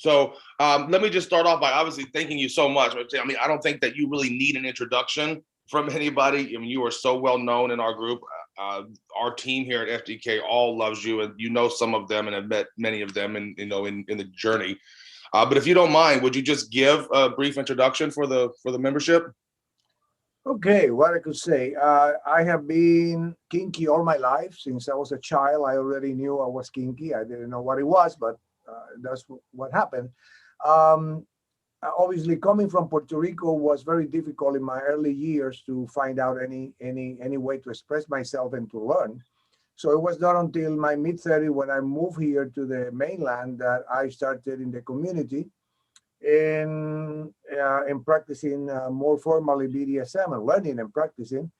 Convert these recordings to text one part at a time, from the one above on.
So let me just start off by obviously thanking you so much. I mean, I don't think that you really need an introduction from anybody. I mean, you are so well known in our group. Our team here at FDK all loves you, and you know some of them and have met many of them, and in the journey. But if you don't mind, would you just give a brief introduction for the membership? Okay, what I could say, I have been kinky all my life. Since I was a child, I already knew I was kinky. I didn't know what it was, but that's what happened. Um, Obviously, coming from Puerto Rico was very difficult in my early years to find out any way to express myself and to learn. So it was not until my mid-30s when I moved here to the mainland that I started in the community and practicing more formally BDSM and learning and practicing.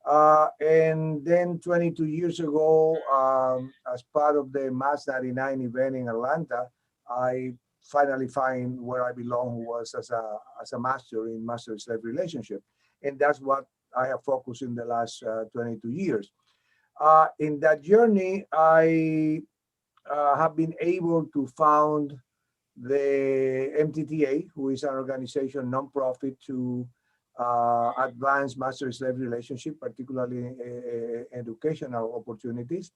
And then 22 years ago, as part of the Mass 99 event in Atlanta, I finally find where I belong, who was as a master in master-slave relationship. And that's what I have focused in the last 22 years. In that journey, I have been able to found the MTTA, who is an organization nonprofit to advance master-slave relationship, particularly educational opportunities.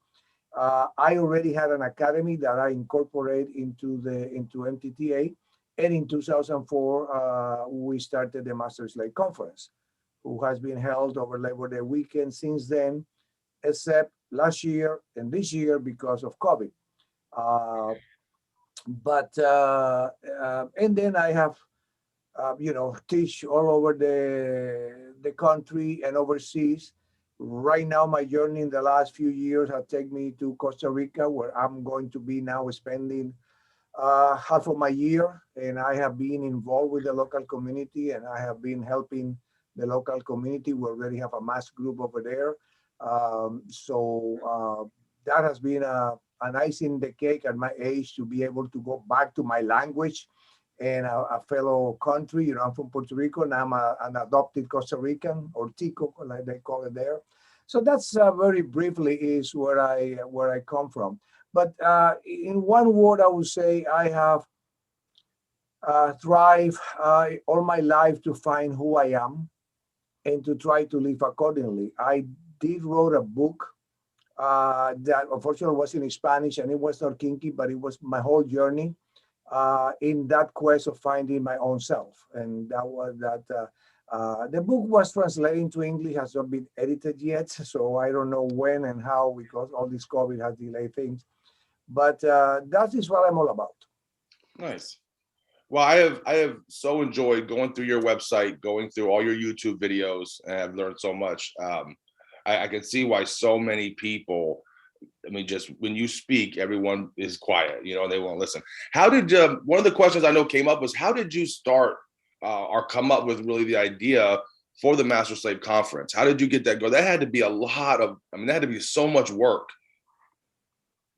I already had an academy that I incorporate into MTTA, and in 2004 we started the Master Slave Conference, who has been held over Labor Day weekend since then, except last year and this year because of COVID. Uh, but and then I have teach all over the country and overseas. Right now, my journey in the last few years have taken me to Costa Rica, where I'm going to be now spending half of my year, and I have been involved with the local community, and I have been helping the local community. We already have a mass group over there, so that has been an icing in the cake at my age to be able to go back to my language and a fellow country. I'm from Puerto Rico, and I'm an adopted Costa Rican, or Tico, like they call it there. So that's very briefly is where I come from. But in one word, I would say I have thrived all my life to find who I am and to try to live accordingly. I did wrote a book that unfortunately was in Spanish, and it was not kinky, but it was my whole journey in that quest of finding my own self. And that was that. The book was translated into English, has not been edited yet, so I don't know when and how, because all this COVID has delayed things. But that is what I'm all about. Nice. Well, I have so enjoyed going through your website, going through all your YouTube videos, and I've learned so much. I can see why so many people, I mean, just when you speak, everyone is quiet, they won't listen. How did one of the questions I know came up was, how did you start or come up with really the idea for the Master Slave Conference? How did you get that going? That had to be that had to be so much work.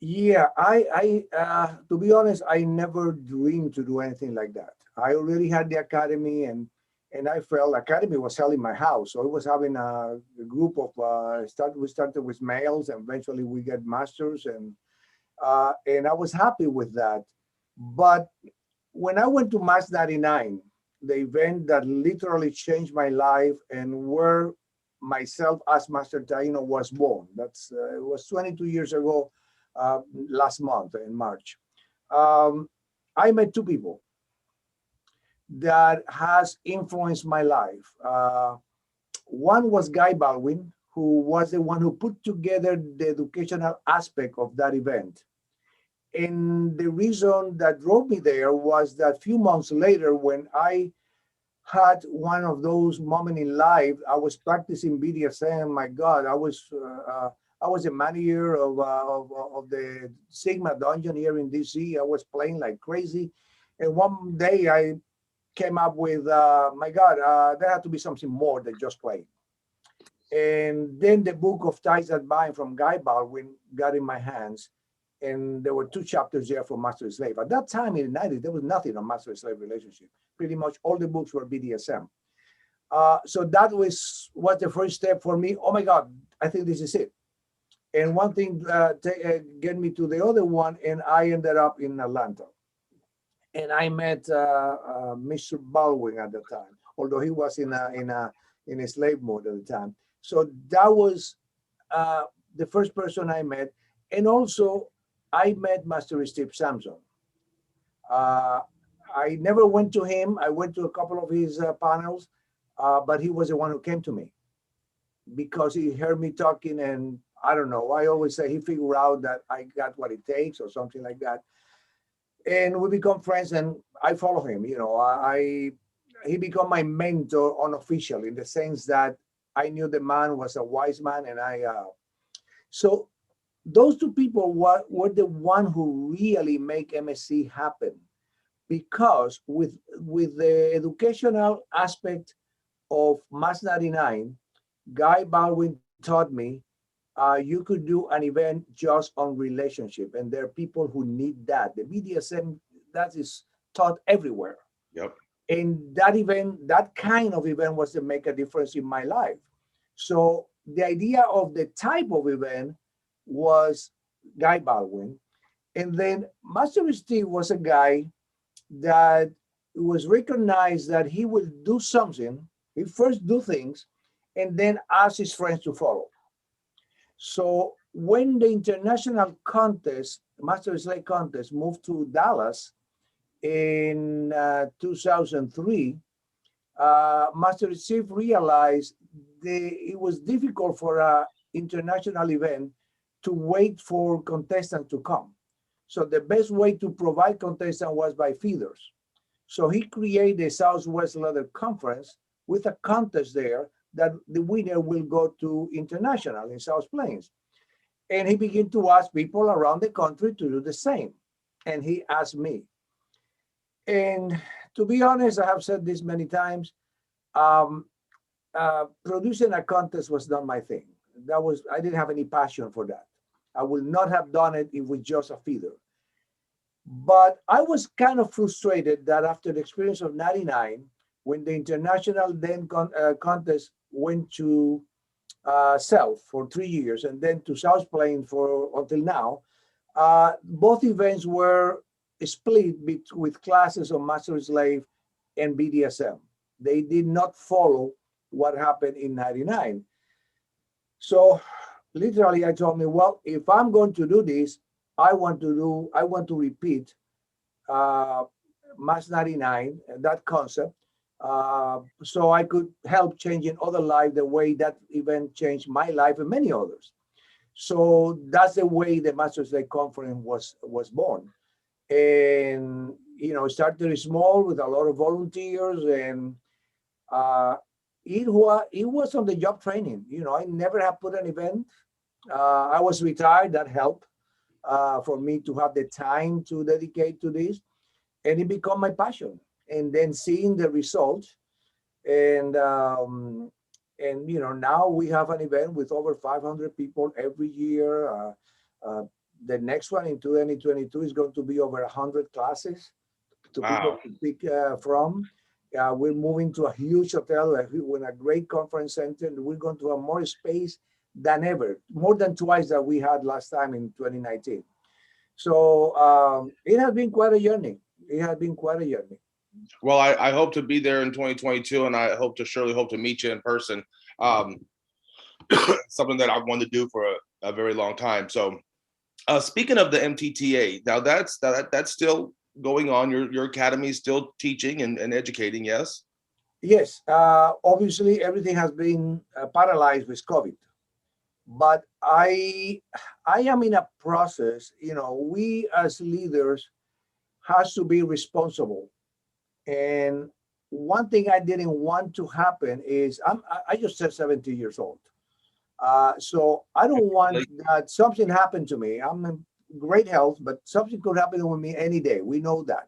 Yeah, to be honest, I never dreamed to do anything like that. I already had the academy, and I felt academy was selling my house. So it was having a group of we started with males, and eventually we get masters, and I was happy with that. But when I went to Mass 99, the event that literally changed my life and where myself as Master Taino was born. It was 22 years ago, last month in March. Um, I met two people that has influenced my life. One was Guy Baldwin, who was the one who put together the educational aspect of that event. And the reason that drove me there was that few months later, when I had one of those moments in life, I was practicing BDSM. My God, I was a manager of the Sigma Dungeon here in DC. I was playing like crazy, and one day I came up with, my God, there had to be something more than just playing. And then the book of Ties That Bind from Guy Baldwin got in my hands, and there were two chapters there for Master Slave. At that time in the 90s, there was nothing on Master Slave relationship. Pretty much all the books were BDSM. So that was the first step for me. Oh my God, I think this is it. And one thing get me to the other one, and I ended up in Atlanta. and I met Mr. Baldwin at the time, although he was in a slave mode at the time. So that was uh, the first person I met, and also I met Master Steve Sampson. Uh, I never went to him. I went to a couple of his panels, but he was the one who came to me because he heard me talking, and I don't know. I always say he figured out that I got what it takes or something like that, and we become friends. And I follow him. He became my mentor unofficial in the sense that I knew the man was a wise man, and so those two people were the one who really make MSC happen because with the educational aspect of Mass 99, Guy Baldwin taught me you could do an event just on relationship, and there are people who need that. The BDSM that is taught everywhere, Yep. and that event, that kind of event, was to make a difference in my life. So the idea of the type of event was Guy Baldwin, and then Master Steve was a guy that was recognized that he will do something. He first do things, and then ask his friends to follow. So when the international contest, Master Slave contest, moved to Dallas in 2003, Master Chief realized it was difficult for an international event to wait for contestants to come. So the best way to provide contestants was by feeders. So he created a Southwest Leather Conference with a contest there that the winner will go to international in South Plains. And he began to ask people around the country to do the same. And he asked me. And to be honest, I have said this many times, um, producing a contest was not my thing. I didn't have any passion for that. I would not have done it if it was just a feeder. But I was kind of frustrated that after the experience of 99, when the international contest went to South for 3 years and then to South Plain for until now, both events were split with classes of Master Slave and BDSM. They did not follow what happened in 99. So literally I told me, well, if I'm going to do this, I want to repeat uh, Mass 99, that concept, so I could help changing other life the way that event changed my life and many others. So that's the way the Masters Day Conference was born. And it started small with a lot of volunteers, and uh, it was on the job training. I never have put an event. I was retired. That helped for me to have the time to dedicate to this, and it became my passion. And then seeing the results, and now we have an event with over 500 people every year. The next one in 2022 is going to be over 100 classes to people Wow. to pick from. We're moving to a huge hotel with a great conference center, and we're going to have more space than ever, more than twice that we had last time in 2019. So it has been quite a journey. It has been quite a journey. Well, I hope to be there in 2022, and I surely hope to meet you in person. Um, Something that I've wanted to do for a very long time. So, speaking of the MTTA, now that's still going on. Your academy is still teaching and educating. Yes. Yes, obviously everything has been paralyzed with COVID, but I am in a process. We as leaders has to be responsible. And one thing I didn't want to happen is I just turned 70 years old. So I don't want that something happened to me. I'm in great health, but something could happen with me any day. We know that.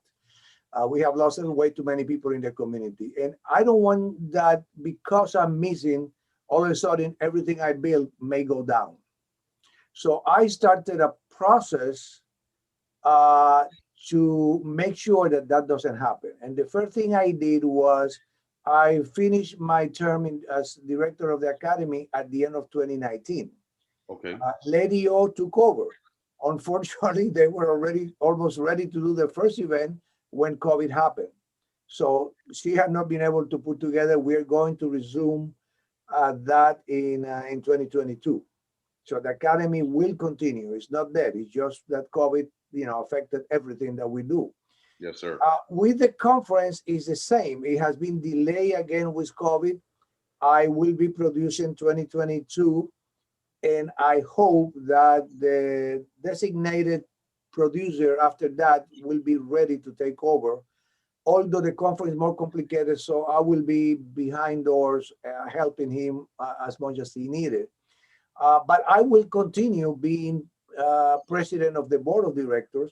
We have lost way too many people in the community. And I don't want that because I'm missing, all of a sudden everything I built may go down. So I started a process uh, to make sure that that doesn't happen. And the first thing I did was I finished my term as director of the academy at the end of 2019. Okay. Lady O took over. Unfortunately, they were already almost ready to do the first event, when COVID happened. So she had not been able to put together. We're going to resume that in 2022. So the academy will continue. It's not dead. It's just that COVID, affected everything that we do. Yes, sir. With the conference, is the same. It has been delayed again with COVID. I will be producing 2022, and I hope that the designated producer after that will be ready to take over. Although the conference is more complicated, so I will be behind doors helping him as much as he needed. But I will continue being president of the board of directors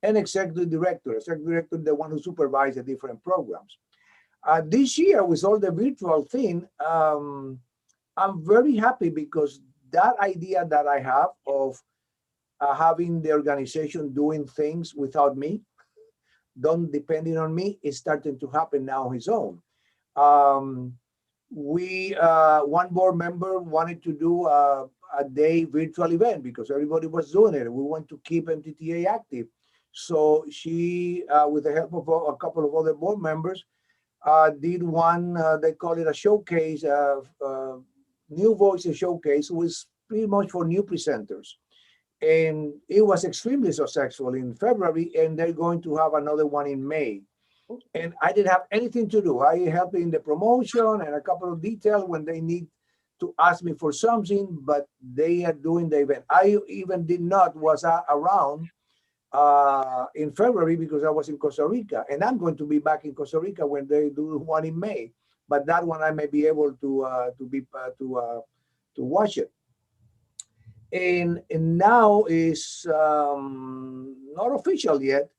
and executive director. Executive director, the one who supervises the different programs. This year, with all the virtual thing, I'm very happy because that idea that I have of having the organization doing things without me, don't depending on me, is starting to happen now on his own. We one board member wanted to do a day virtual event because everybody was doing it. We want to keep MTTA active. So she, with the help of a couple of other board members, did one, they call it a showcase, new voices showcase. It was pretty much for new presenters. And it was extremely successful in February, and they're going to have another one in May. And I didn't have anything to do. I helped in the promotion and a couple of details when they need to ask me for something, but they are doing the event. I even did not was around in February because I was in Costa Rica, and I'm going to be back in Costa Rica when they do one in May. But that one I may be able to watch it. And now is not official yet,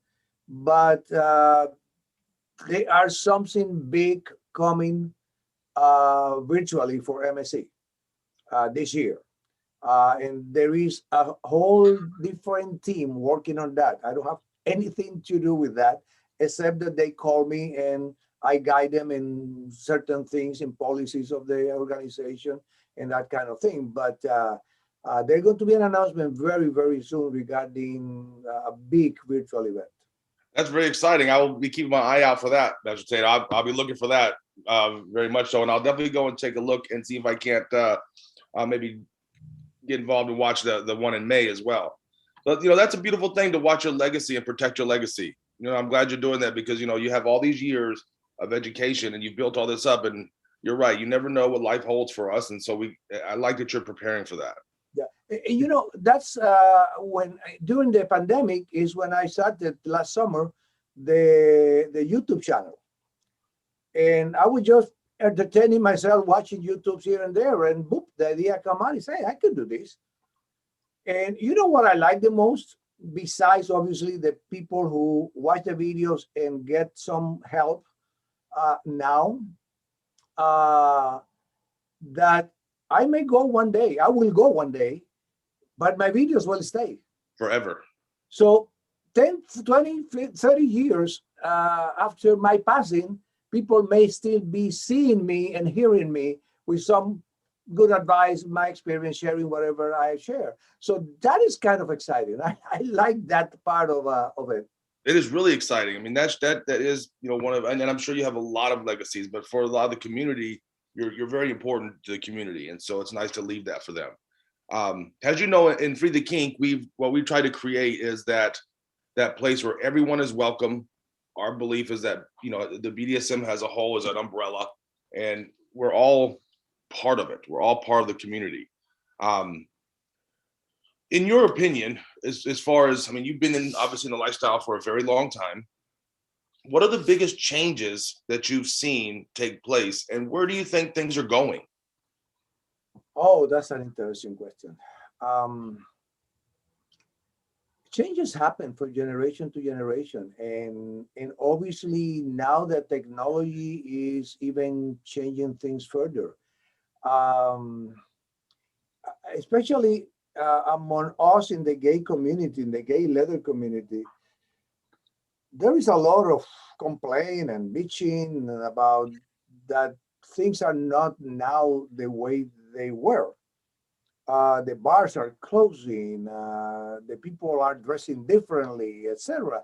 but there are something big coming virtually for MSC this year. And there is a whole different team working on that. I don't have anything to do with that, except that they call me and I guide them in certain things, in policies of the organization and that kind of thing. But there's going to be an announcement very, very soon regarding a big virtual event. That's very exciting. I will be keeping my eye out for that, Master Taino. I'll be looking for that very much so. And I'll definitely go and take a look and see if I can't maybe get involved and watch the one in May as well. But, that's a beautiful thing to watch your legacy and protect your legacy. I'm glad you're doing that because, you have all these years of education and you've built all this up. And you're right. You never know what life holds for us. And so I like that you're preparing for that. Yeah, that's when during the pandemic is when I started last summer the YouTube channel, and I was just entertaining myself watching YouTubes here and there, and boop, the idea come out. Say, I can do this. And you know what I like the most, besides obviously the people who watch the videos and get some help now, that I may go one day. I will go one day. But my videos will stay forever. So 10, 20, 30 years after my passing, people may still be seeing me and hearing me with some good advice, my experience, sharing whatever I share. So that is kind of exciting. I like that part of it. It is really exciting. I mean, that is, one of, and I'm sure you have a lot of legacies, but for a lot of the community, you're very important to the community. And so it's nice to leave that for them. As you know, in Free the Kink, what we try to create is that place where everyone is welcome. Our belief is that, the BDSM as a whole is an umbrella and we're all part of it. We're all part of the community. In your opinion, as far as, you've been obviously in the lifestyle for a very long time. What are the biggest changes that you've seen take place and where do you think things are going? Oh, that's an interesting question. Changes happen from generation to generation, and obviously now that technology is even changing things further, especially among us in the gay community, in the gay leather community. There is a lot of complaint and bitching about that things are not now the way they were. The bars are closing, the people are dressing differently, etc.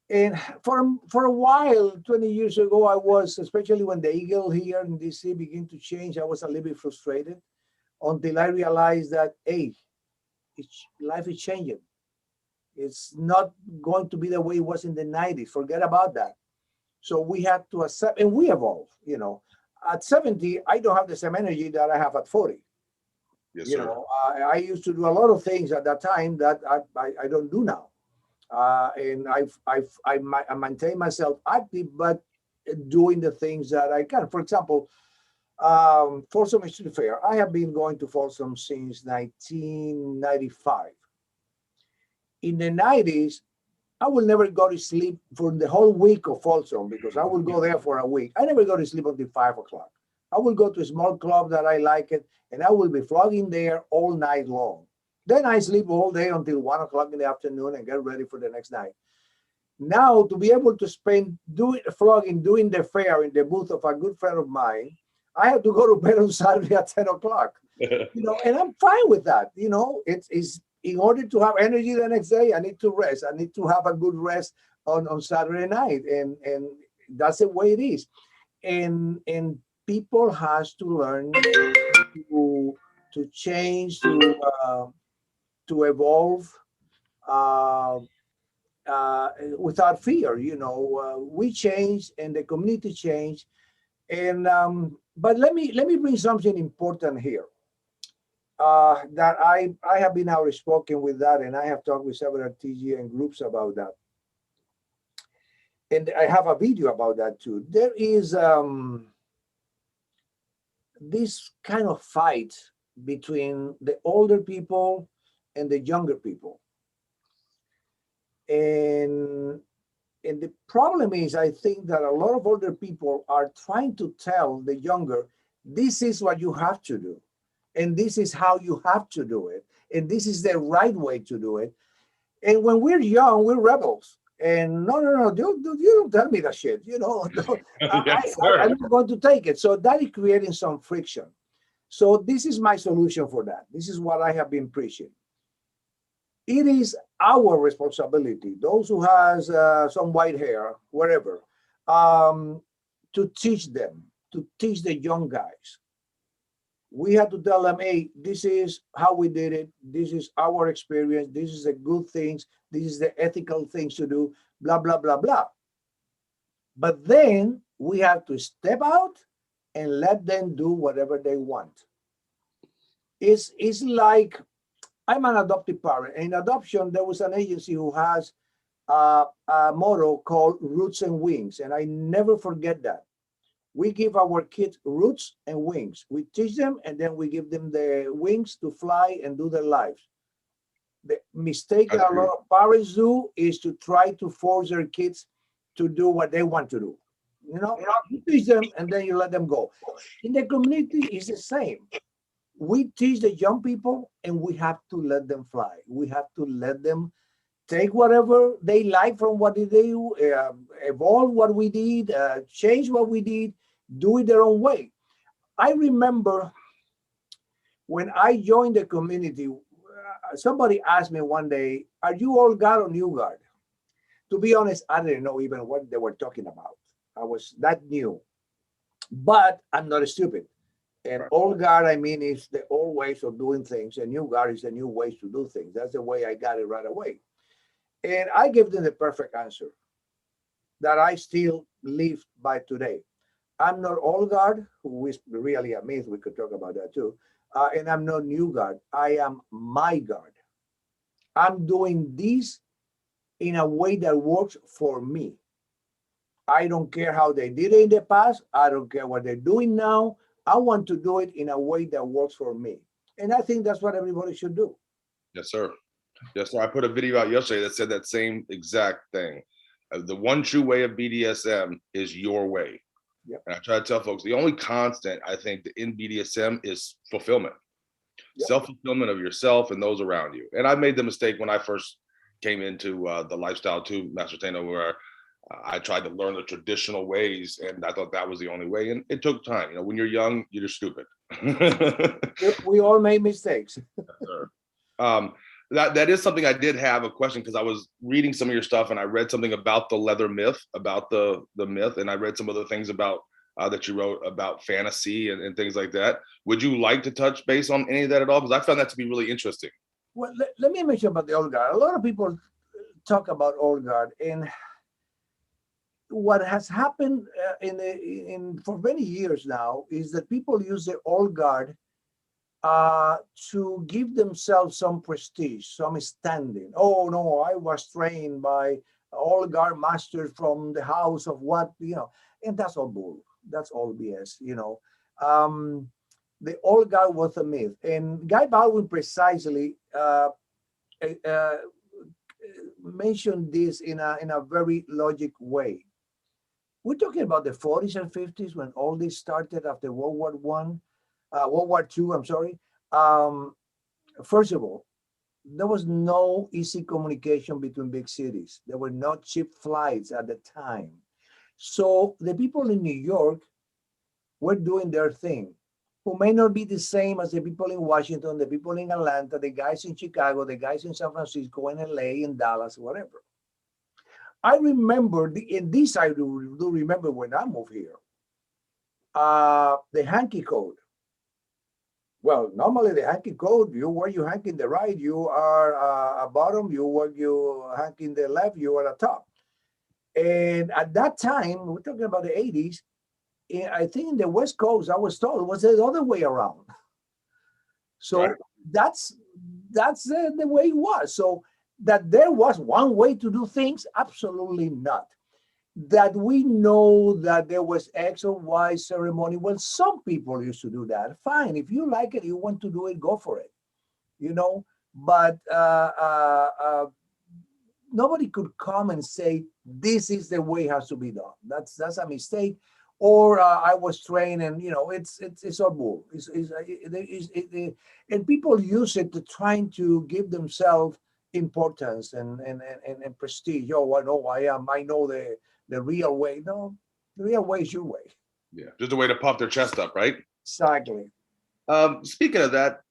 And for a while, 20 years ago, I was, especially when the Eagle here in DC began to change, I was a little bit frustrated until I realized that, hey, life is changing. It's not going to be the way it was in the 90s. Forget about that. So we had to accept, and we evolve. At 70, I don't have the same energy that I have at 40. Yes, sir. I used to do a lot of things at that time that I don't do now. And I maintain myself active, but doing the things that I can. For example, Folsom Street Fair. I have been going to Folsom since 1995. In the 90s, I will never go to sleep for the whole week of Folsom because I will go there for a week. I never go to sleep until 5 o'clock. I will go to a small club that I like it, and I will be flogging there all night long. Then I sleep all day until 1 o'clock in the afternoon and get ready for the next night. Now, to be able to spend flogging, doing the fair in the booth of a good friend of mine, I have to go to bed on Saturday at 10 o'clock. And I'm fine with that. It's in order to have energy the next day, I need to rest. I need to have a good rest on Saturday night. And that's the way it is. And people has to learn to change, to evolve, uh, without fear. We change and the community change. And but let me bring something important here. That I have been outspoken with that, and I have talked with several TGN groups about that, and I have a video about that too. There is this kind of fight between the older people and the younger people, and the problem is, I think that a lot of older people are trying to tell the younger, this is what you have to do, and this is how you have to do it, and this is the right way to do it. And when we're young, we're rebels. And no, you don't tell me that shit. Yes, sir. I'm not going to take it. So that is creating some friction. So this is my solution for that. This is what I have been preaching. It is our responsibility, those who has some white hair, wherever, um, to teach them, to teach the young guys. We have to tell them, hey, this is how we did it. This is our experience. This is the good things. This is the ethical things to do, blah, blah, blah, blah. But then we have to step out and let them do whatever they want. It's like, I'm an adoptive parent. In adoption, there was an agency who has a motto called Roots and Wings, and I never forget that. We give our kids roots and wings. We teach them, and then we give them the wings to fly and do their lives. The mistake that a lot of parents do is to try to force their kids to do what they want to do. You teach them, and then you let them go. In the community, it's the same. We teach the young people, and we have to let them fly. We have to let them take whatever they like from what they do, evolve what we did, change what we did, do it their own way. I remember when I joined the community, somebody asked me one day, are you old guard or new guard? To be honest, I didn't know even what they were talking about. I was that new, but I'm not stupid. And old guard, I mean, is the old ways of doing things, and new guard is the new ways to do things. That's the way I got it right away. And I gave them the perfect answer that I still live by today. I'm not old guard, who is really a myth. We could talk about that too. And I'm not new guard. I am my guard. I'm doing this in a way that works for me. I don't care how they did it in the past. I don't care what they're doing now. I want to do it in a way that works for me. And I think that's what everybody should do. Yes, sir. Yes, sir. I put a video out yesterday that said that same exact thing. The one true way of BDSM is your way. Yep. And I try to tell folks the only constant I think in BDSM is fulfillment, Yep. self-fulfillment of yourself and those around you. And I made the mistake when I first came into the lifestyle too, Master Taino, where I tried to learn the traditional ways, and I thought that was the only way. And it took time. When you're young, you're just stupid. We all make mistakes. Sure. That is something I did have a question, because I was reading some of your stuff and I read something about the leather myth, about the myth, and I read some other things about that you wrote about fantasy and things like that. Would you like to touch base on any of that at all? Because I found that to be really interesting. Well, let me mention about the old guard. A lot of people talk about old guard, and what has happened in for many years now is that people use the old guard to give themselves some prestige, some standing. Oh no, I was trained by old guard masters from the house of what, and that's all bull. That's all BS. Um, the old guard was a myth, and Guy Baldwin precisely uh, mentioned this in a very logic way. We're talking about the 40s and 50s when all this started after World War II. I'm sorry. Um, First of all, there was no easy communication between big cities. There were no cheap flights at the time. So the people in New York were doing their thing, who may not be the same as the people in Washington, the people in Atlanta, the guys in Chicago, the guys in San Francisco, in LA, in Dallas, whatever. I remember, in this I do remember when I moved here, the hanky code. Well, normally the hanky code, you wear your hanky in the right, you are a bottom, you wear your hanky in the left, you are a top. And at that time, we're talking about the 80s, I think in the West Coast, I was told it was the other way around. So Right. that's the way it was. So that there was one way to do things, absolutely not. That we know that there was X or Y ceremony. Well, some people used to do that. Fine, if you like it, you want to do it, go for it. But nobody could come and say this is the way it has to be done. That's a mistake. Or I was trained, and it's all bull. And people use it to trying to give themselves importance and prestige. Oh, I know I am. I know the real way. No, the real way is your way. Yeah, just a way to puff their chest up, right? Exactly. Speaking of that,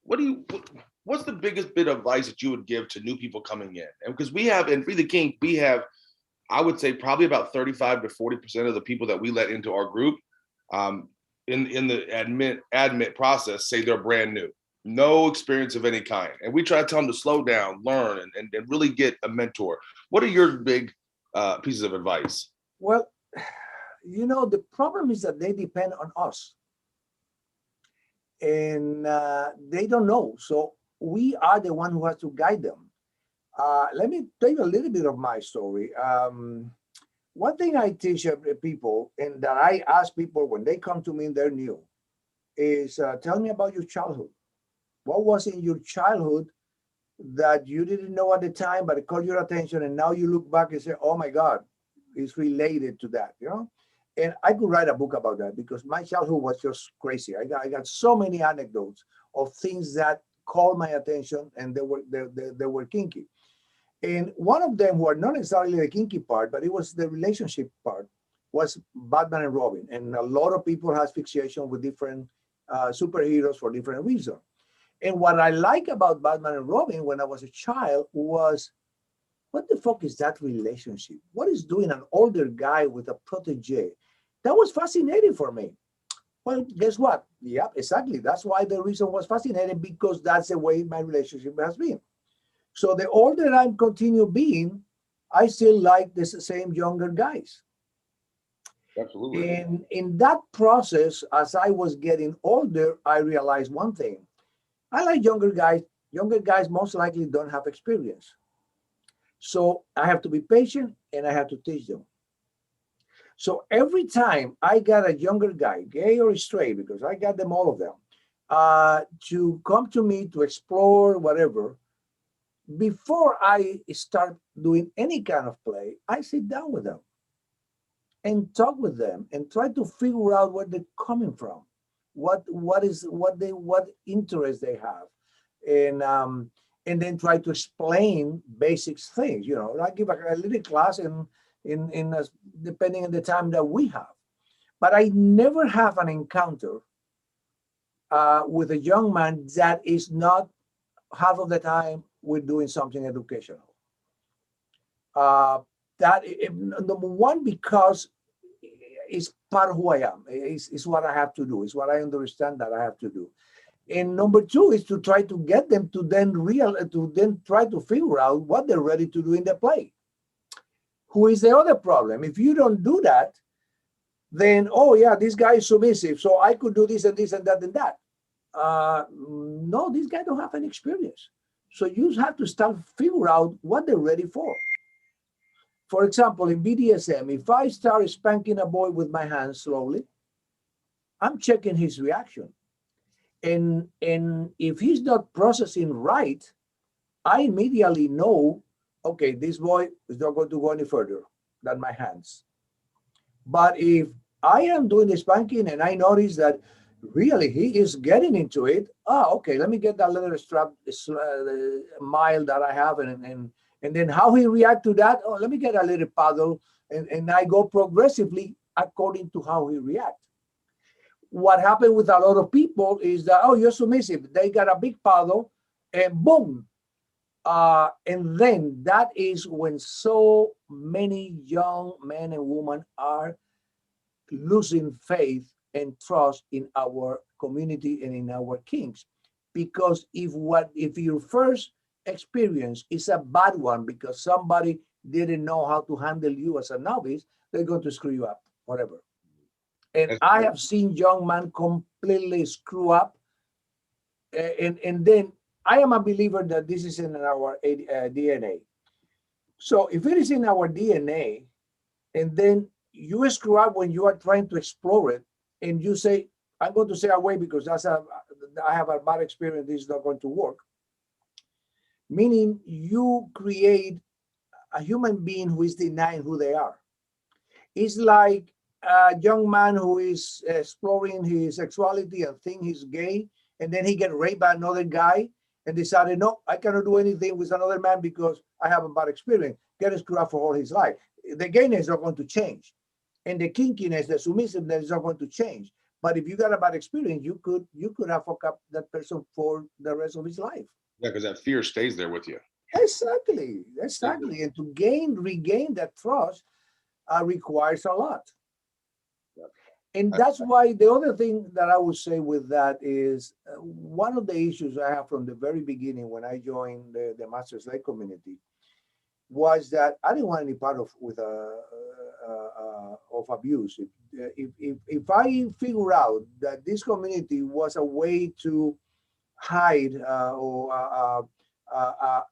what's the biggest bit of advice that you would give to new people coming in? And because we have in Free the Kink, we have, I would say, probably about 35 to 40% of the people that we let into our group, in the admit process, say they're brand new, no experience of any kind, and we try to tell them to slow down, learn, and really get a mentor. What are your big pieces of advice? Well, the problem is that they depend on us, and they don't know. So we are the one who has to guide them. Let me tell you a little bit of my story. One thing I teach people, and that I ask people when they come to me and they're new, is tell me about your childhood. What was in your childhood that you didn't know at the time, but it caught your attention, and now you look back and say, "Oh my God, it's related to that." And I could write a book about that because my childhood was just crazy. I got so many anecdotes of things that called my attention, and they were kinky. And one of them were not necessarily the kinky part, but it was the relationship part, was Batman and Robin. And a lot of people have fixation with different superheroes for different reasons. And what I like about Batman and Robin when I was a child was, what the fuck is that relationship? What is doing an older guy with a protege? That was fascinating for me. Well, guess what? Yep, exactly. That's why the reason was fascinating, because that's the way my relationship has been. So the older I continue being, I still like the same younger guys. Absolutely. And in that process, as I was getting older, I realized one thing. I like younger guys. Younger guys most likely don't have experience. So I have to be patient and I have to teach them. So every time I got a younger guy, gay or straight, because I got them all of them, to come to me to explore whatever, before I start doing any kind of play, I sit down with them and talk with them and try to figure out where they're coming from, what interest they have, and then try to explain basic things. I give a little class in depending on the time that we have, but I never have an encounter with a young man that is not half of the time with doing something educational. Number one, because it's part of who I am. It's what I have to do. It's what I understand that I have to do. And number two is to try to get them to then try to figure out what they're ready to do in the play. Who is the other problem? If you don't do that, then, oh yeah, this guy is submissive, so I could do this and this and that and that. No, this guy don't have any experience. So you have to start figure out what they're ready for. For example, in BDSM, if I start spanking a boy with my hands slowly, I'm checking his reaction. And if he's not processing right, I immediately know, okay, this boy is not going to go any further than my hands. But if I am doing the spanking and I notice that really he is getting into it, okay, let me get that little strap mile that I have, and then how he react to that, let me get a little paddle, and I go progressively according to how he react. What happened with a lot of people is that, oh, you're submissive. They got a big paddle and boom. And then that is when so many young men and women are losing faith and trust in our community and in our kinks. Because if your first experience is a bad one because somebody didn't know how to handle you as a novice, they're going to screw you up forever. And I have seen young men completely screw up. And then I am a believer that this is in our DNA. So if it is in our DNA, and then you screw up when you are trying to explore it, and you say, I'm going to stay away because I have a bad experience, this is not going to work. Meaning you create a human being who is denying who they are. It's like a young man who is exploring his sexuality and think he's gay, and then he get raped by another guy and decided, no, I cannot do anything with another man because I have a bad experience. Get screwed up for all his life. The gayness is not going to change. And the kinkiness, the submissiveness is not going to change. But if you got a bad experience, you could have fucked up that person for the rest of his life. Yeah, because that fear stays there with you. Exactly. And to regain that trust requires a lot. And that's why the other thing that I would say with that is one of the issues I have from the very beginning when I joined the Master Slave community was that I didn't want any part of abuse. If I figure out that this community was a way to hide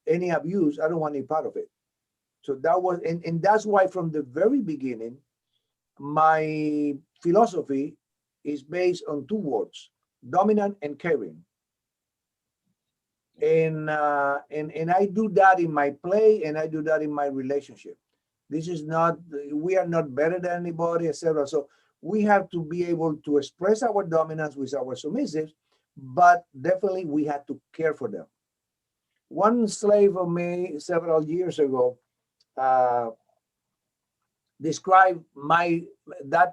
any abuse, I don't want any part of it. So that was, and that's why from the very beginning, my philosophy is based on two words: dominant and caring. And I do that in my play, and I do that in my relationship. This is not, we are not better than anybody, etc. So we have to be able to express our dominance with our submissives, but definitely we have to care for them. One slave of me several years ago described that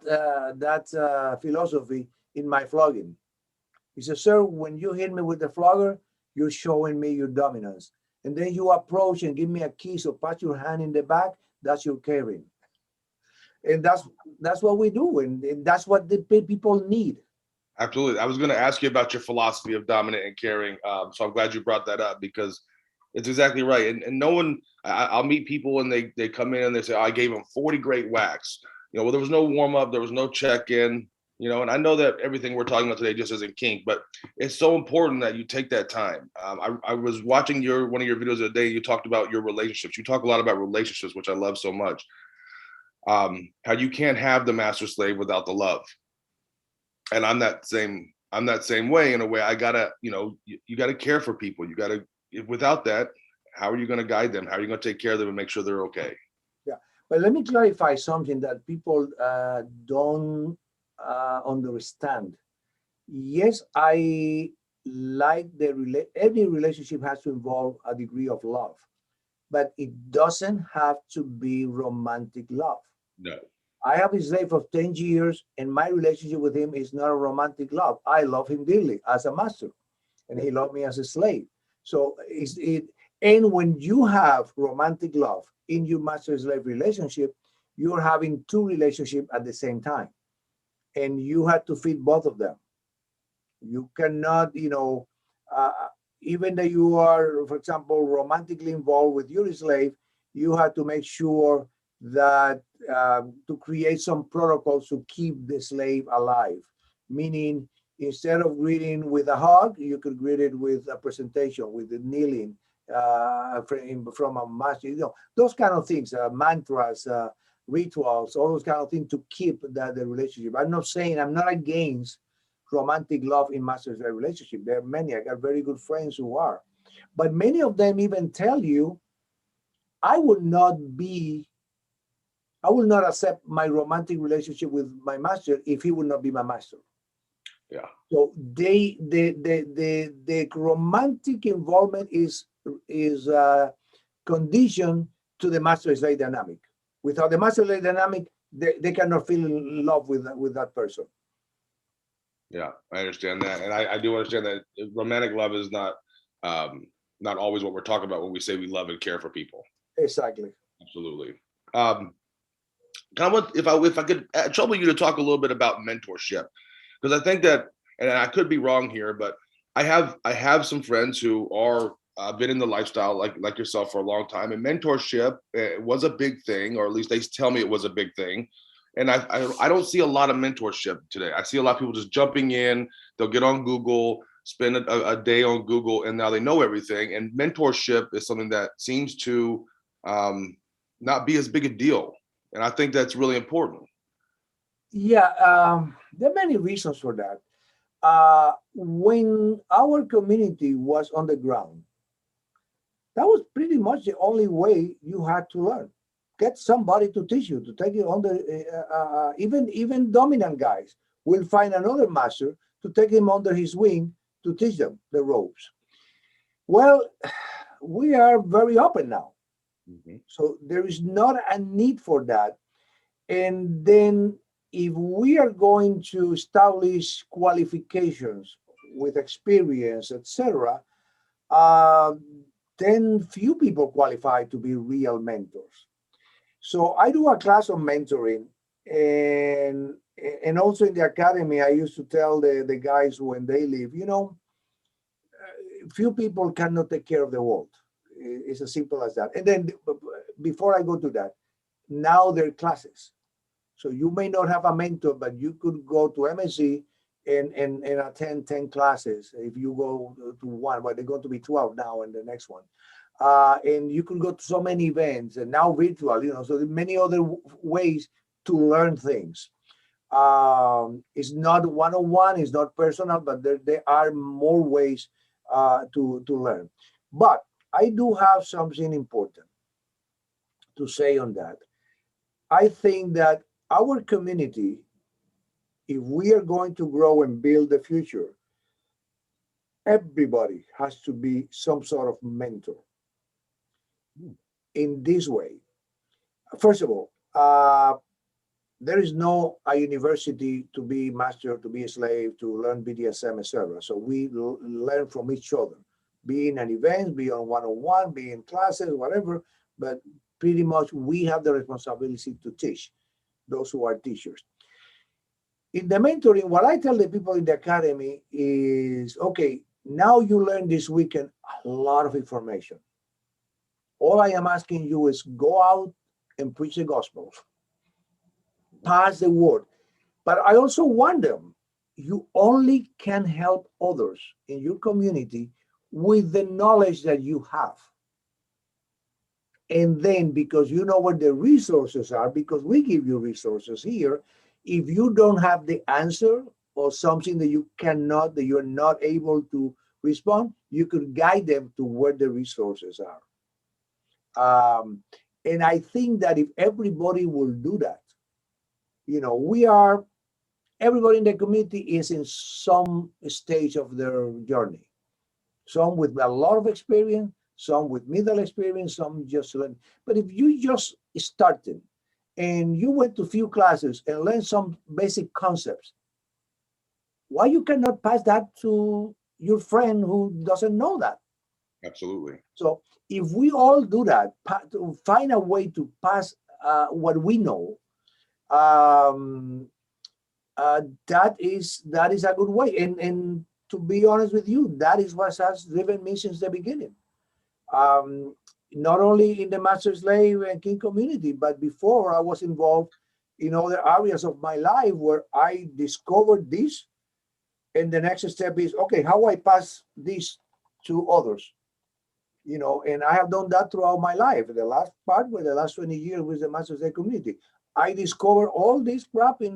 philosophy in my flogging. He said, sir, when you hit me with the flogger, you're showing me your dominance. And then you approach and give me a kiss or pat your hand in the back, that's your caring. And that's what we do. And that's what the people need. Absolutely. I was going to ask you about your philosophy of dominant and caring. So I'm glad you brought that up because it's exactly right. And no one, I'll meet people and they come in and they say, I gave them 40 great whacks. Well, there was no warm up. There was no check-in, and I know that everything we're talking about today just isn't kink, but it's so important that you take that time. I was watching one of your videos the other day. You talked about your relationships. You talk a lot about relationships, which I love so much. How you can't have the master slave without the love. And I'm that same way in a way. I gotta, you gotta care for people. Without that, how are you going to guide them? How are you going to take care of them and make sure they're okay? Yeah, but let me clarify something that people don't understand. Yes, I like every relationship has to involve a degree of love, but it doesn't have to be romantic love. No. I have a slave of 10 years and my relationship with him is not a romantic love. I love him dearly as a master and he loved me as a slave. So And when you have romantic love in your master-slave relationship, you're having two relationships at the same time, and you have to feed both of them. You cannot, even though you are, for example, romantically involved with your slave, you have to make sure that to create some protocols to keep the slave alive. Meaning, instead of greeting with a hug, you could greet it with a presentation, with the kneeling from a master. Those kind of things, mantras, rituals, all those kind of things to keep the relationship. I'm not against romantic love in master's relationship. There are many. I got very good friends who are, but many of them even tell you, I would not be, I will not accept my romantic relationship with my master if he would not be my master. Yeah. So the romantic involvement is conditioned to the master slave dynamic. Without the master slave dynamic, they cannot feel in love with that person. Yeah, I understand that, and I do understand that romantic love is not always what we're talking about when we say we love and care for people. Exactly. Absolutely. Um, kind of if I could trouble you to talk a little bit about mentorship, because I think that, and I could be wrong here, but I have some friends who are been in the lifestyle like yourself for a long time, and mentorship was a big thing, or at least they tell me it was a big thing. And I don't see a lot of mentorship today. I see a lot of people just jumping in. They'll get on Google, spend a day on Google, and now they know everything. And mentorship is something that seems to um, not be as big a deal, and I think that's really important. Yeah, there are many reasons for that. When our community was on the ground, that was pretty much the only way you had to learn. Get somebody to teach you, to take you under. Even dominant guys will find another master to take him under his wing to teach them the ropes. Well, we are very open now, Mhm. so there is not a need for that. And then, if we are going to establish qualifications with experience, etc., uh, then few people qualify to be real mentors. So I do a class on mentoring, and also in the academy, I used to tell the guys when they leave, few people cannot take care of the world. It's as simple as that. And then before I go to that, now there are classes. So you may not have a mentor, but you could go to MSc and attend 10 classes if you go to one, but they're going to be 12 now in the next one. And you can go to so many events and now virtual, so there are many other ways to learn things. It's not one-on-one, it's not personal, but there are more ways to learn. But I do have something important to say on that. I think that our community, if we are going to grow and build the future, everybody has to be some sort of mentor in this way. First of all, there is no a university to be master, to be a slave, to learn BDSM, etc. So we learn from each other, be in an event, be on one-on-one, be in classes, whatever. But pretty much we have the responsibility to teach those who are teachers. In the mentoring, what I tell the people in the academy is, okay, now you learn this weekend a lot of information. All I am asking you is go out and preach the gospel, pass the word. But I also want them, you only can help others in your community with the knowledge that you have. And then, because you know where the resources are, because we give you resources here, if you don't have the answer or something that you're not able to respond, you could guide them to where the resources are. And I think that if everybody will do that, we are, everybody in the community is in some stage of their journey. Some with a lot of experience, some with middle experience, some just learn. But if you just started and you went to few classes and learned some basic concepts, why you cannot pass that to your friend who doesn't know that? Absolutely. So if we all do that, to find a way to pass what we know, um, that is a good way. And to be honest with you, that is what has driven me since the beginning. Um, Not only in the master slave and king community, but before I was involved in other areas of my life where I discovered this. And the next step is, okay, how I pass this to others, and I have done that throughout my life. The last part, with the last 20 years with the master slave community, I discovered all this crap in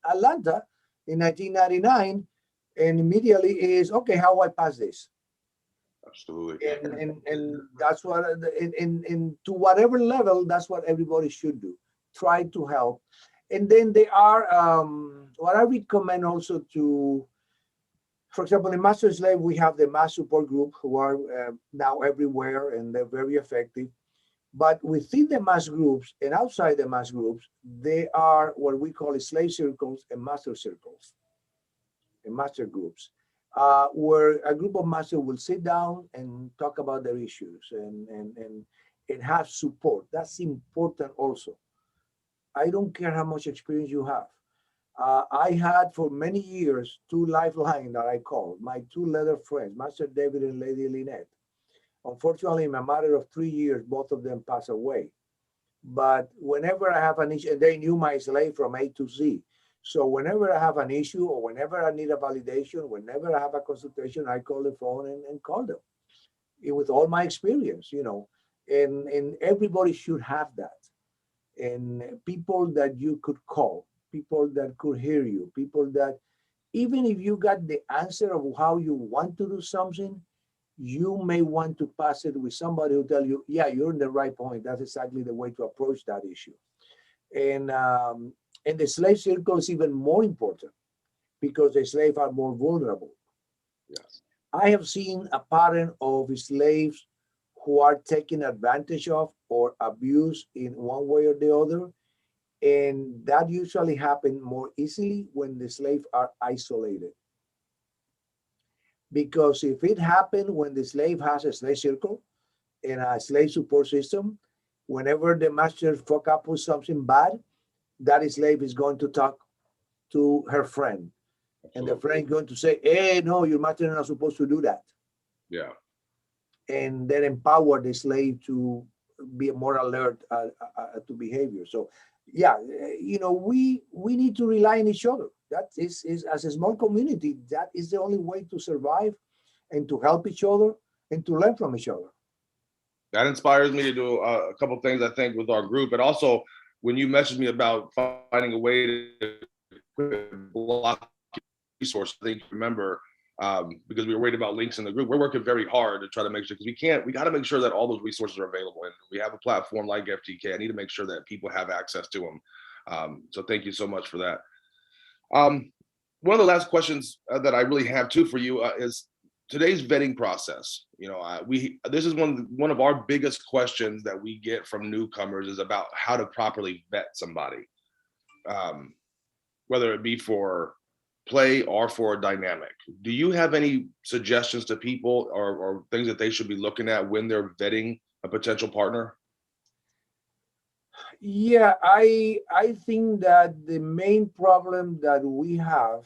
Atlanta in 1999, and immediately is, okay, how I pass this. Absolutely. And that's what in to whatever level, that's what everybody should do, try to help. And then they are what I recommend also to, for example, in master slave we have the mass support group who are now everywhere, and they're very effective. But within the mass groups and outside the mass groups, they are what we call slave circles and master circles and master groups, where a group of masters will sit down and talk about their issues and have support. That's important also. I don't care how much experience you have. I had for many years two lifelines that I called my two leather friends, Master David and Lady Lynette. Unfortunately, in a matter of 3 years, both of them passed away. But whenever I have an issue, and they knew my slave from A to Z. So whenever I have an issue or whenever I need a validation, whenever I have a consultation, I call the phone and call them. With all my experience, and everybody should have that. And people that you could call, people that could hear you, people that even if you got the answer of how you want to do something, you may want to pass it with somebody who tell you, yeah, you're in the right point. That's exactly the way to approach that issue. And and the slave circle is even more important because the slaves are more vulnerable. Yes. I have seen a pattern of slaves who are taken advantage of or abused in one way or the other. And that usually happens more easily when the slaves are isolated. Because if it happened when the slave has a slave circle and a slave support system, whenever the master fuck up with something bad, that slave is going to talk to her friend. And the Absolutely. friend is going to say, hey, no, your master is not supposed to do that. Yeah. And then empower the slave to be more alert to behavior. So, yeah, we need to rely on each other. That is as a small community, that is the only way to survive and to help each other and to learn from each other. That inspires me to do a couple of things, I think, with our group. And also, when you messaged me about finding a way to block resources, I think you remember, because we were worried about links in the group. We're working very hard to try to make sure, because we got to make sure that all those resources are available. And we have a platform like FTK. I need to make sure that people have access to them. So thank you so much for that. One of the last questions that I really have too for you is today's vetting process. We this is one of our biggest questions that we get from newcomers is about how to properly vet somebody, um, whether it be for play or for a dynamic. Do you have any suggestions to people or things that they should be looking at when they're vetting a potential partner? Yeah, I think that the main problem that we have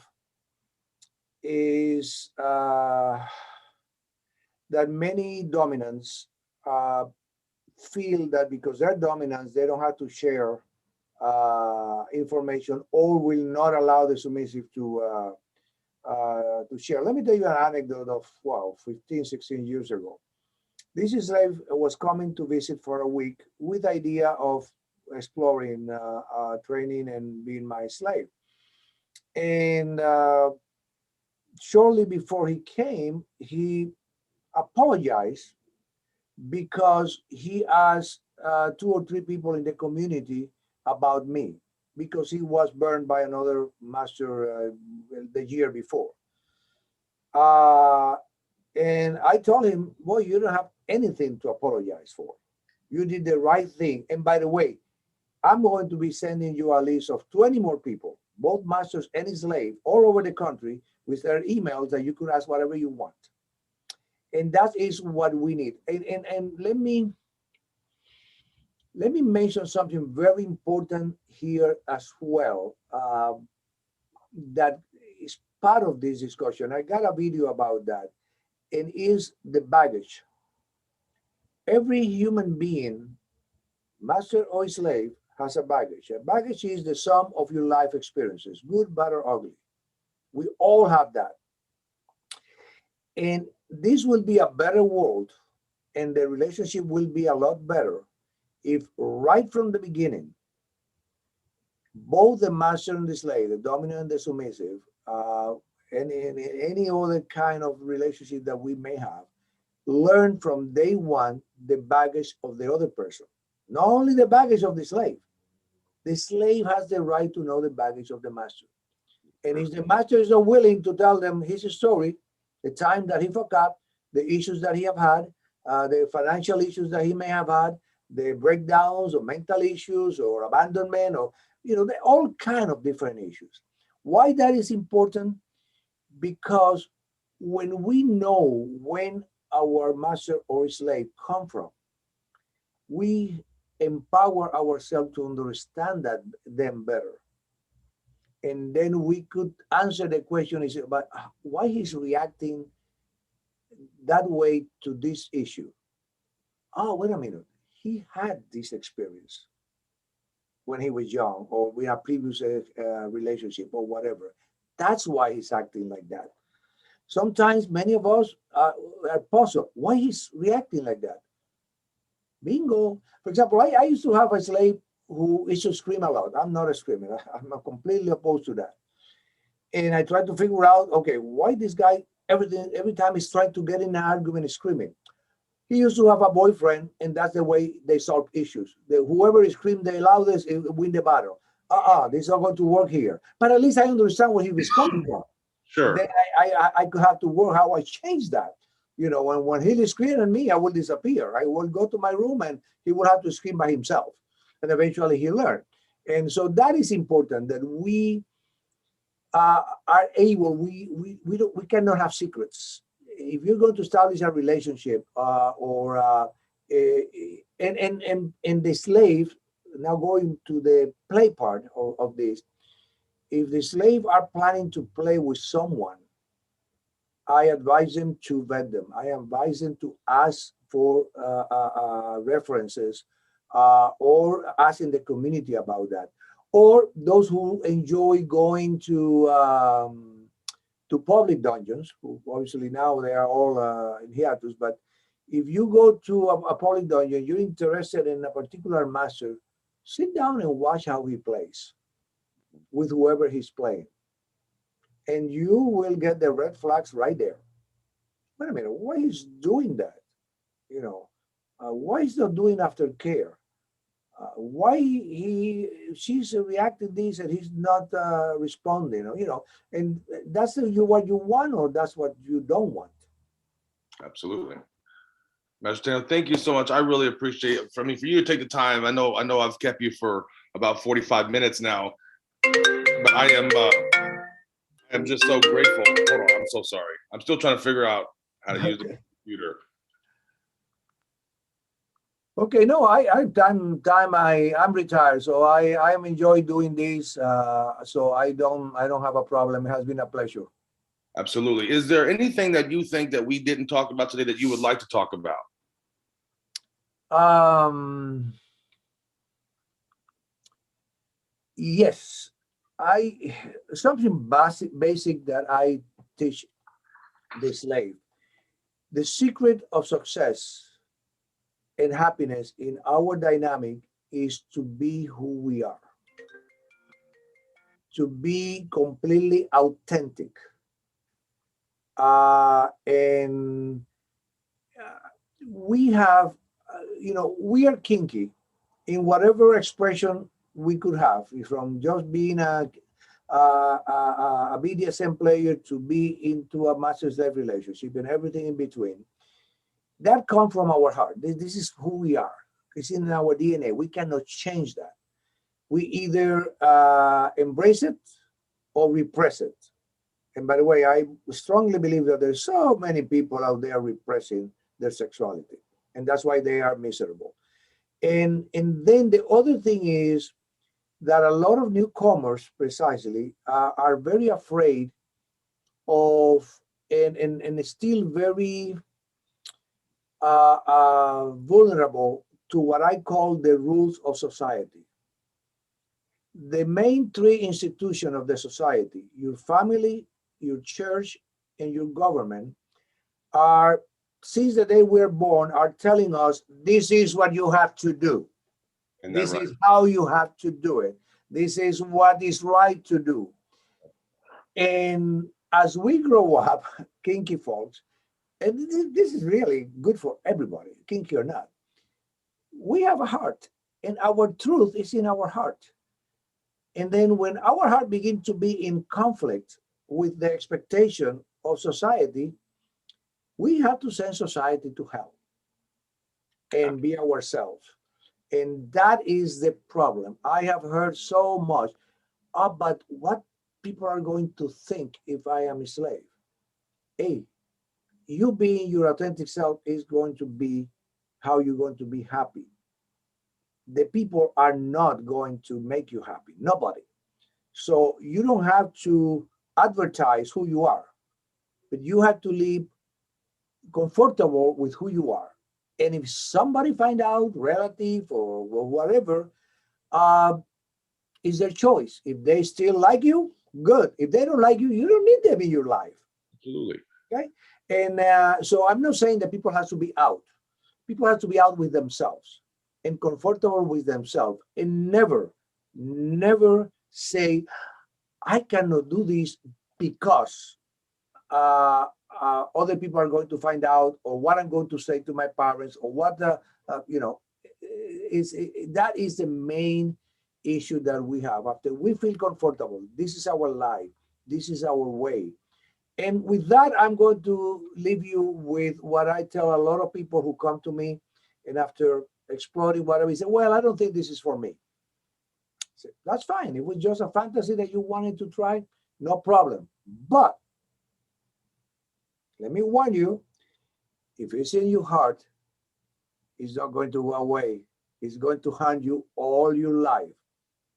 is that many dominants feel that because they're dominants, they don't have to share information or will not allow the submissive to share. Let me tell you an anecdote of, 15, 16 years ago. This slave was coming to visit for a week with the idea of exploring training and being my slave. And shortly before he came, he apologized because he asked two or three people in the community about me because he was burned by another master the year before. Uh, and I told him, boy, you don't have anything to apologize for. You did the right thing. And by the way, I'm going to be sending you a list of 20 more people, both masters and slaves, all over the country with their emails that you could ask whatever you want. And that is what we need. And let me mention something very important here as well, that is part of this discussion. I got a video about that, and is the baggage. Every human being, master or slave, has a baggage. A baggage is the sum of your life experiences, good, bad, or ugly. We all have that. And this will be a better world, and the relationship will be a lot better if right from the beginning, both the master and the slave, the dominant and the submissive, and any other kind of relationship that we may have, learn from day one the baggage of the other person. Not only the baggage of the slave has the right to know the baggage of the master. And if the master is not willing to tell them his story, the time that he fucked up, the issues that he have had, the financial issues that he may have had, the breakdowns or mental issues or abandonment, or all kind of different issues. Why that is important? Because when we know when our master or slave come from, we empower ourselves to understand that them better. And then we could answer the question is about why he's reacting that way to this issue. Oh, wait a minute. He had this experience when he was young, or with a previous relationship, or whatever. That's why he's acting like that. Sometimes many of us are puzzled why he's reacting like that. Bingo. For example, I used to have a slave who used to scream a lot. I'm not a screamer. I'm completely opposed to that. And I tried to figure out, okay, why this guy every time he's trying to get in an argument is screaming. He used to have a boyfriend, and that's the way they solve issues. Whoever screamed the loudest win the battle. This is not going to work here. But at least I understand where he was coming from. And then Sure. I could have to work how I change that. When he is screaming at me, I will disappear. I will go to my room, and he will have to scream by himself. And eventually he learned. And so that is important, that we are able, we cannot have secrets. If you're going to establish a relationship, and the slave, now going to the play part of this, if the slave are planning to play with someone, I advise them to vet them. I advise them to ask for references, or ask in the community about that. Or those who enjoy going to public dungeons, who obviously now they are all in hiatus, but if you go to a public dungeon, you're interested in a particular master, sit down and watch how he plays with whoever he's playing. And you will get the red flags right there. Wait a minute, why he's doing that? Why he's not doing aftercare? Why she's reacting this and he's not responding? And that's what you want, or that's what you don't want. Absolutely. Master Taino, thank you so much. I really appreciate it. For you to take the time. I know I've kept you for about 45 minutes now, but I am just so grateful. Hold on, I'm so sorry. I'm still trying to figure out how to use the computer. Okay, no, I'm retired, so I'm enjoy doing this. So I don't have a problem. It has been a pleasure. Absolutely. Is there anything that you think that we didn't talk about today that you would like to talk about? Yes, I something basic that I teach the slave. The secret of success and happiness in our dynamic is to be who we are, to be completely authentic. And we have, we are kinky in whatever expression we could have, from just being a BDSM player to be into a master-slave relationship and everything in between. That comes from our heart. This is who we are. It's in our DNA. We cannot change that. We either embrace it or repress it. And by the way, I strongly believe that there's so many people out there repressing their sexuality, and that's why they are miserable. And then the other thing is that a lot of newcomers precisely are very afraid of and still very vulnerable to what I call the rules of society. The main three institutions of the society, your family, your church, and your government, are, since the day we're born, are telling us this is what you have to do. And that This right. is how you have to do it. This is what is right to do. And as we grow up, kinky folks, and this is really good for everybody, kinky or not, we have a heart, and our truth is in our heart. And then when our heart begins to be in conflict with the expectation of society, we have to send society to hell and be ourselves. And that is the problem. I have heard so much, but what people are going to think if I am a slave? Hey, you being your authentic self is going to be how you're going to be happy. The people are not going to make you happy, nobody. So you don't have to advertise who you are, but you have to live comfortable with who you are. And if somebody find out, relative or whatever, uh, is their choice. If they still like you, good. If they don't like you, you don't need them in your life. Absolutely. Okay. And so I'm not saying that people have to be out. People have to be out with themselves and comfortable with themselves and never say, I cannot do this because uh, other people are going to find out, or what I'm going to say to my parents, or what the, that is the main issue that we have. After we feel comfortable, this is our life, this is our way. And with that, I'm going to leave you with what I tell a lot of people who come to me, and after exploring whatever, they say, well, I don't think this is for me. So that's fine. It was just a fantasy that you wanted to try, no problem. But let me warn you, if it's in your heart, it's not going to go away. It's going to haunt you all your life.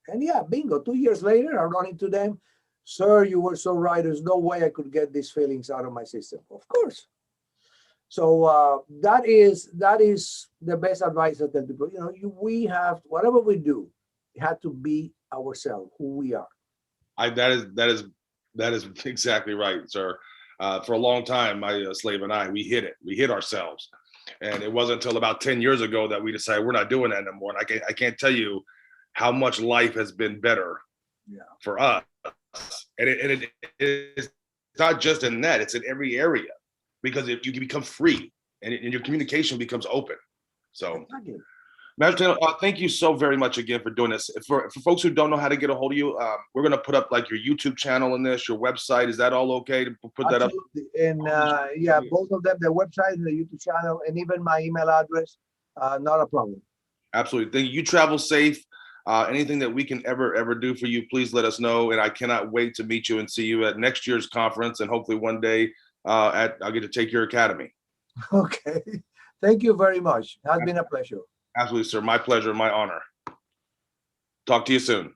And yeah, bingo, 2 years later, I run into them. Sir, you were so right. There's no way I could get these feelings out of my system. Of course. So that is the best advice I tell people. We have, whatever we do, it had to be ourselves, who we are. That is exactly right, sir. For a long time, my slave and I, we hid it. We hid ourselves, and it wasn't until about 10 years ago that we decided we're not doing that anymore. And I can't tell you how much life has been better for us. And it's not just in that; it's in every area, because if you can become free and your communication becomes open. So. Exactly. Master Taino, thank you so very much again for doing this. For folks who don't know how to get a hold of you, we're going to put up like your YouTube channel in this, your website. Is that all okay to put that up? Absolutely. And yeah, both of them, the website and the YouTube channel, and even my email address, not a problem. Absolutely. Thank you. You travel safe. Anything that we can ever do for you, please let us know. And I cannot wait to meet you and see you at next year's conference, and hopefully one day I'll get to take your academy. Okay. Thank you very much. It has been a pleasure. Absolutely, sir. My pleasure, my honor. Talk to you soon.